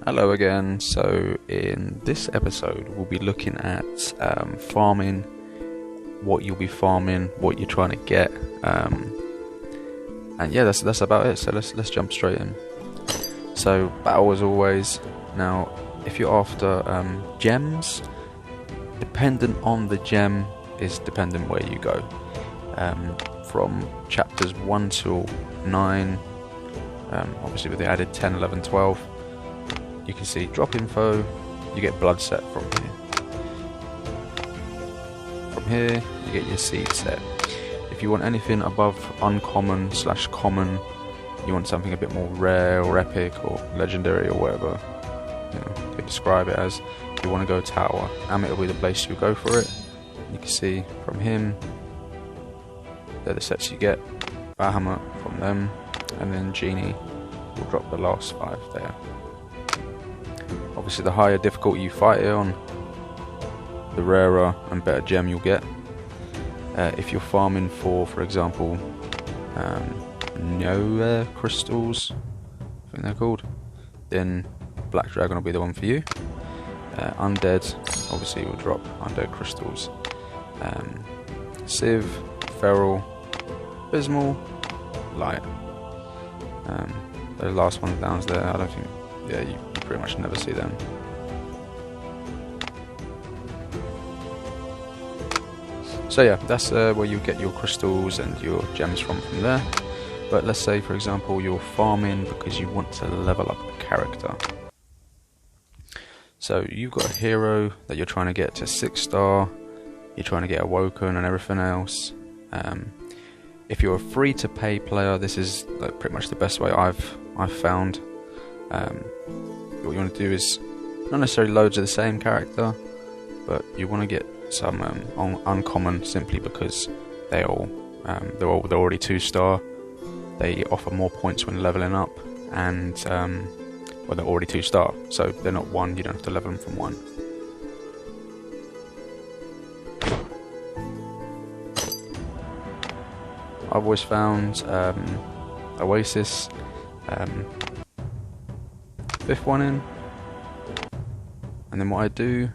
Hello again. So in this episode we'll be looking at farming, what you'll be farming, what you're trying to get, and yeah, that's about it. So let's jump straight in. So battle as always. Now if you're after gems, dependent on the gem is dependent where you go. From chapters 1 till 9, obviously with the added 10, 11, 12, you can see drop info, you get blood set from here. From here you get your seed set. If you want anything above uncommon / common, you want something a bit more rare or epic or legendary or whatever, you know, they describe it as, you want to go tower, Amit will be the place you go for it. You can see from him, they're the sets you get, Bahamut from them, and then Genie will drop the last 5 there. Obviously the higher difficulty you fight it on, the rarer and better gem you'll get. If you're farming for example, Nova crystals, I think they're called, then Black Dragon will be the one for you. Undead, obviously will drop Undead crystals. Civ, Feral, Abysmal, Light. Those last ones down there, I don't think, yeah, you pretty much never see them. So yeah, that's where you get your crystals and your gems from there. But let's say for example you're farming because you want to level up a character. So you've got a hero that you're trying to get to 6-star, you're trying to get Awoken and everything else. If you're a free-to-pay player, this is like pretty much the best way I've found. What you want to do is not necessarily loads of the same character, but you want to get some uncommon simply because they're already 2-star. They offer more points when leveling up, and well, they're already 2-star, so they're not 1. You don't have to level them from 1. I've always found Oasis, 5th one in, and then what I do,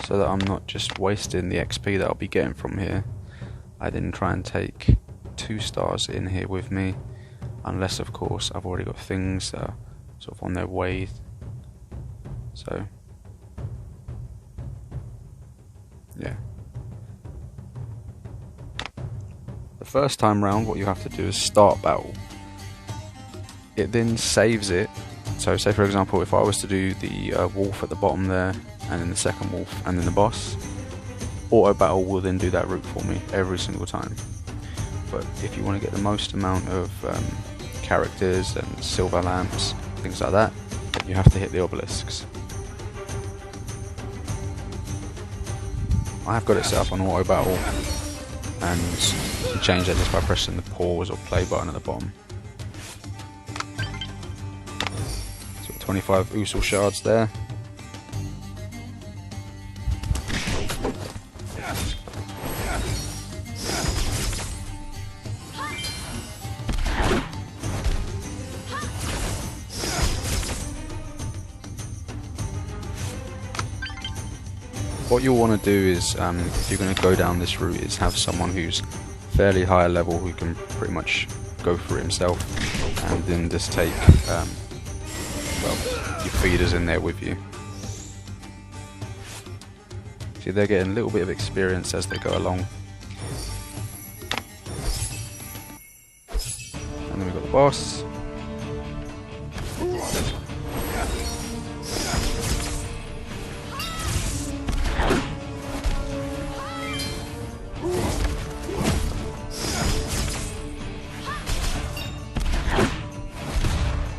so that I'm not just wasting the XP that I'll be getting from here, I then try and take 2 stars in here with me, unless of course I've already got things that are sort of on their way. So yeah, the first time round what you have to do is start battle. It then saves it. So say for example if I was to do the wolf at the bottom there, and then the second wolf, and then the boss, auto battle will then do that route for me every single time. But if you want to get the most amount of characters and silver lamps, things like that, you have to hit the obelisks. I have got it set up on auto battle, and you can change that just by pressing the pause or play button at the bottom. So 25 Usul shards there. What you'll want to do is, if you're going to go down this route, is have someone who's fairly higher level who can pretty much go for it himself, and then just take well, your feeders in there with you. See, they're getting a little bit of experience as they go along. And then we've got the boss.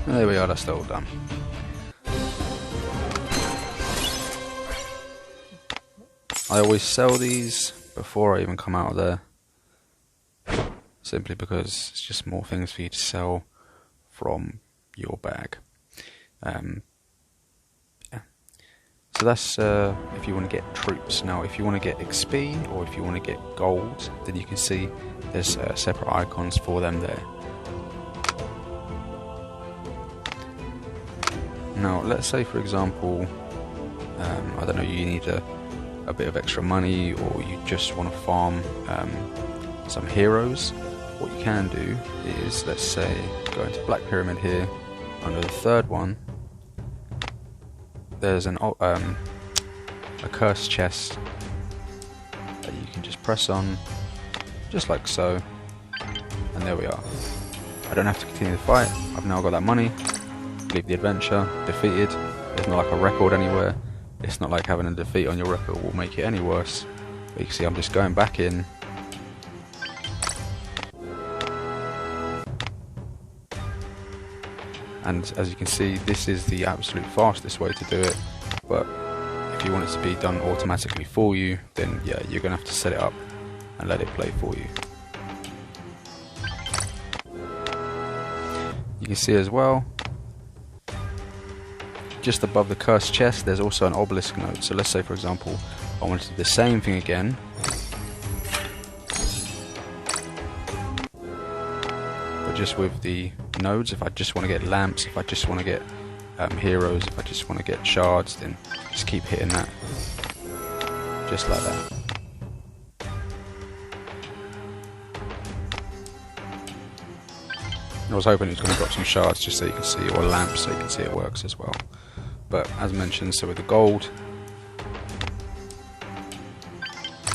And there we are, that's all done. I always sell these before I even come out of there, simply because it's just more things for you to sell from your bag. Yeah. So that's if you want to get troops. Now if you want to get XP or if you want to get gold, then you can see there's separate icons for them there. Now, let's say for example, I don't know, you need a bit of extra money, or you just want to farm some heroes. What you can do is, let's say, go into Black Pyramid here. Under the third one, there's a cursed chest that you can just press on, just like so, and there we are. I don't have to continue the fight. I've now got that money. Leave the adventure, defeated. There's not like a record anywhere. It's not like having a defeat on your record will make it any worse. But you can see I'm just going back in. And as you can see, this is the absolute fastest way to do it. But if you want it to be done automatically for you, then yeah, you're going to have to set it up and let it play for you. You can see as well, just above the cursed chest, there's also an obelisk node. So let's say, for example, I wanted to do the same thing again. But just with the nodes. If I just want to get lamps, if I just want to get heroes, if I just want to get shards, then just keep hitting that. Just like that. I was hoping it was going to drop some shards just so you can see, or lamps so you can see it works as well. But as mentioned, so with the gold,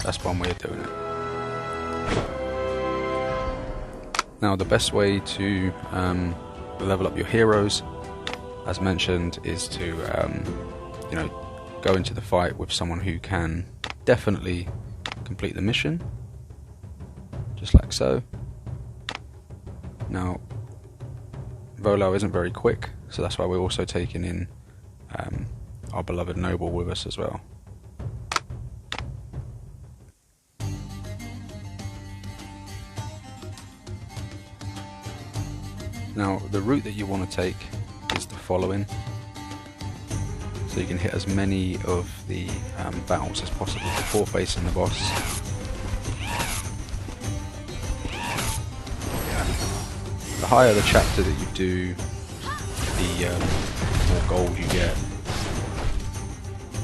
that's one way of doing it. Now the best way to level up your heroes, as mentioned, is to you know, go into the fight with someone who can definitely complete the mission, just like so. Now Volo isn't very quick, so that's why we're also taking in our beloved noble with us as well. Now the route that you want to take is the following, so you can hit as many of the battles as possible before facing the boss. The higher the chapter that you do, the more gold you get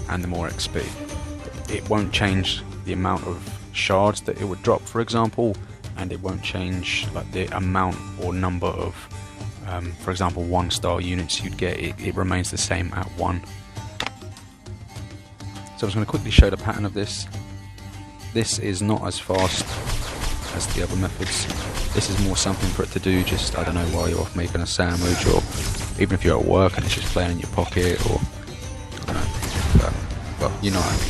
and the more XP. It won't change the amount of shards that it would drop, for example, and it won't change like the amount or number of for example 1-star units you'd get. It remains the same at 1. So I'm just going to quickly show the pattern of this. This is not as fast as the other methods. This is more something for it to do just, I don't know, while you're off making a sandwich, or even if you're at work and it's just playing in your pocket, or I don't know, but you know what I mean.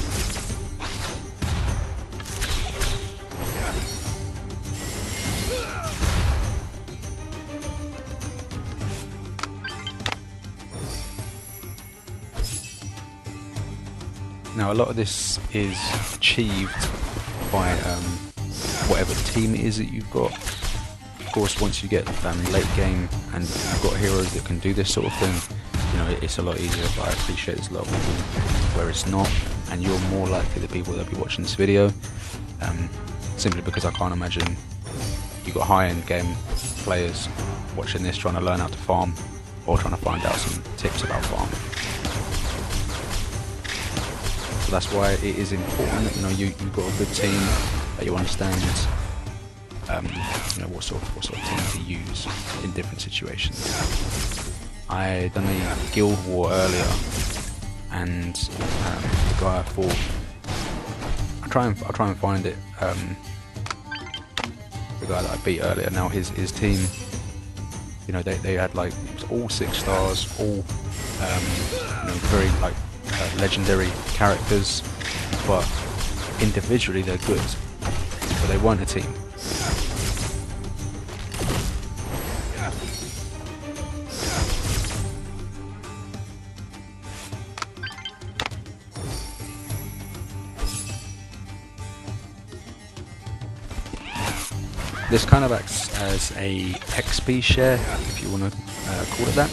Now a lot of this is achieved by whatever team it is that you've got. Of course, once you get late game and you've got heroes that can do this sort of thing, you know, it's a lot easier, but I appreciate there's a lot of people where it's not, and you're more likely the people that'll be watching this video, simply because I can't imagine you've got high-end game players watching this trying to learn how to farm, or trying to find out some tips about farming. That's why it is important that, you know, you've got a good team, that you understand you know, what sort of team to use in different situations. I done a guild war earlier, and the guy I fought, I'll try and find it. The guy that I beat earlier, now his team, you know, they had like all 6 stars, all you know, very like legendary characters, but individually they're good, but they weren't a team. This kind of acts as a XP share, if you want to call it that.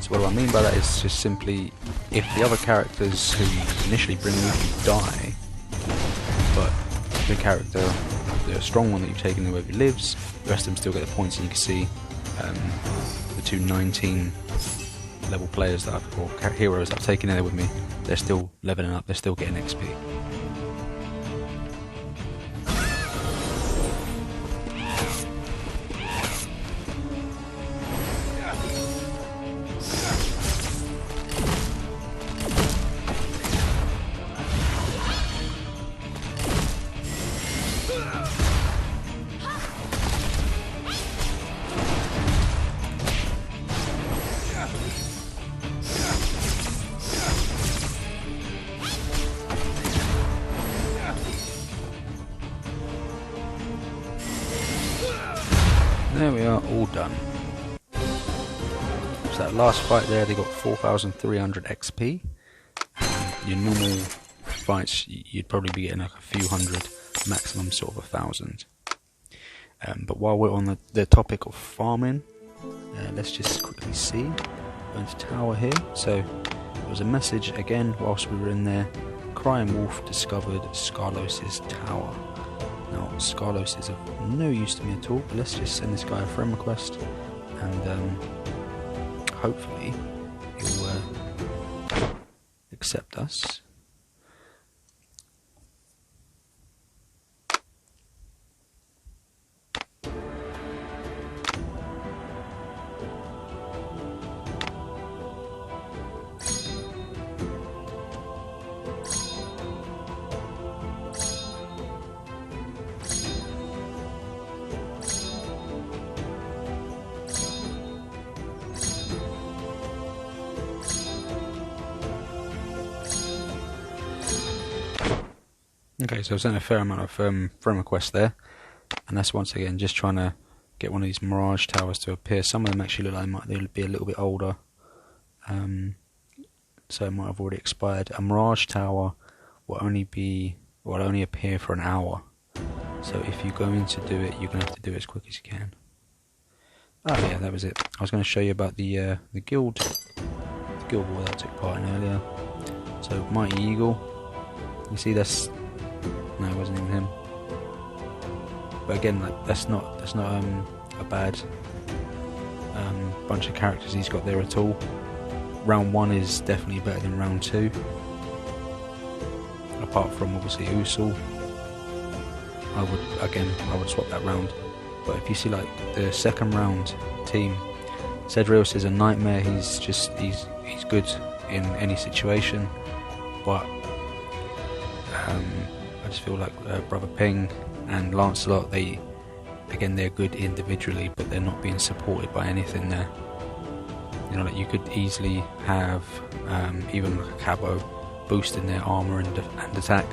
So what do I mean by that is just simply, if the other characters who you initially bring with you die, but the character, the strong one that you've taken away lives, the rest of them still get the points, and you can see the 219 level players that or heroes that I've taken in there with me, they're still leveling up, they're still getting XP. There we are, all done. So that last fight there, they got 4,300 XP. Your normal fights, you'd probably be getting like a few hundred, maximum sort of 1,000. But while we're on the topic of farming, let's just quickly see. Go into tower here. So there was a message again whilst we were in there. Crying Wolf discovered Skarlos' tower. Now, Skarlos is of no use to me at all, but let's just send this guy a friend request, and hopefully he'll accept us. Okay, so I've sent a fair amount of friend requests there, and that's once again just trying to get one of these Mirage towers to appear. Some of them actually look like they'll be a little bit older, so it might have already expired. A Mirage tower will only appear for an hour, so if you're going to do it, you're going to have to do it as quick as you can. Oh yeah, that was it. I was going to show you about the guild war that I took part in earlier. So Mighty Eagle, you see that's. No, it wasn't even him. But again, like that's not a bad bunch of characters he's got there at all. Round 1 is definitely better than round 2. Apart from obviously Usul. I would swap that round. But if you see like the second round team, Cedrios is a nightmare. He's good in any situation, but I just feel like Brother Ping and Lancelot, they're good individually, but they're not being supported by anything there. You know, like you could easily have even like a Cabo boosting their armor and attack,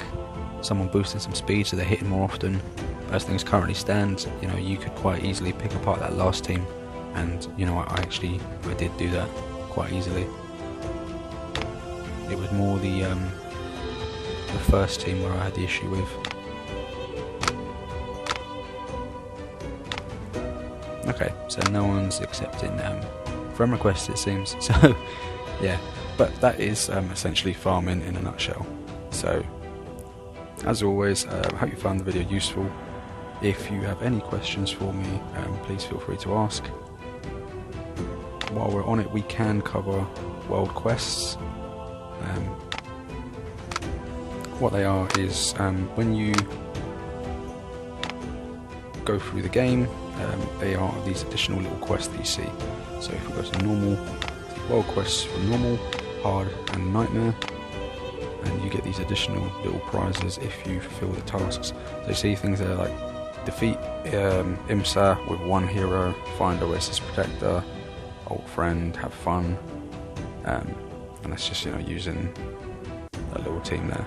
someone boosting some speed so they're hitting more often. But as things currently stand, you know, you could quite easily pick apart that last team, and you know, I did do that quite easily. It was more the first team where I had the issue with. Okay, so no one's accepting friend requests, it seems. So yeah, but that is essentially farming in a nutshell. So as always, I hope you found the video useful. If you have any questions for me, please feel free to ask. While we're on it, we can cover world quests. What they are is when you go through the game, they are these additional little quests that you see. So if we go to normal, world quests for normal, hard and nightmare, and you get these additional little prizes if you fulfill the tasks. So you see things that are like defeat Imsa with 1 hero, find Oasis Protector, old friend, have fun, and that's just, you know, using that little team there.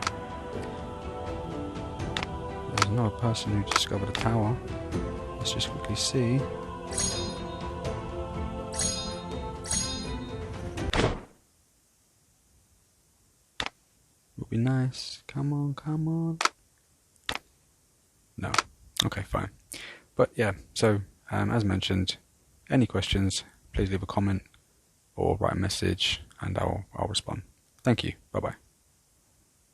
There's another person who discovered a tower. Let's just quickly see. Would be nice. Come on, come on. No. Okay, fine. But yeah, so as mentioned, any questions, please leave a comment or write a message and I'll respond. Thank you. Bye bye.